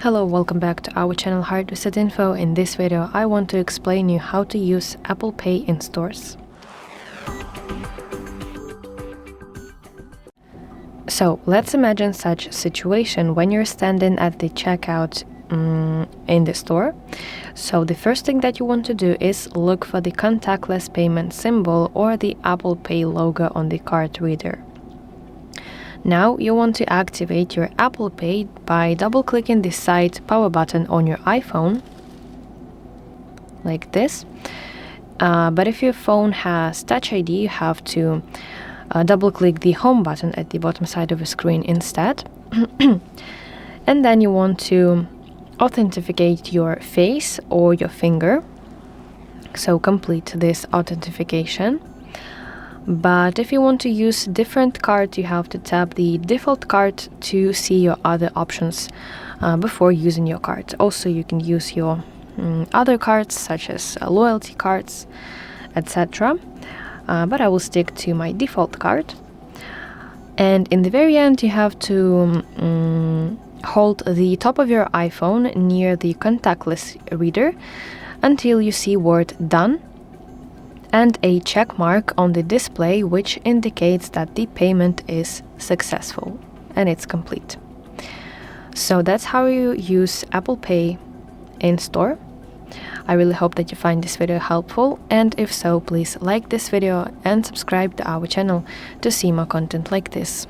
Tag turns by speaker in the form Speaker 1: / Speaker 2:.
Speaker 1: Hello, welcome back to our channel HardReset.Info. In this video, I want to explain you how to use Apple Pay in stores. So let's imagine such a situation when you're standing at the checkout in the store. So the first thing that you want to do is look for the contactless payment symbol or the Apple Pay logo on the card reader. Now you want to activate your Apple Pay by double-clicking the side power button on your iPhone, like this. But if your phone has Touch ID, you have to double-click the home button at the bottom side of the screen instead. And then you want to authenticate your face or your finger. So complete this authentication. But if you want to use different card, you have to tap the default card to see your other options before using your card. Also, you can use your other cards such as loyalty cards, etc. But I will stick to my default card. And in the very end, you have to hold the top of your iPhone near the contactless reader until you see word done and a check mark on the display which indicates that the payment is successful and it's complete. So that's how you use Apple Pay in store. I really hope that you find this video helpful, and if so, please like this video and subscribe to our channel to see more content like this.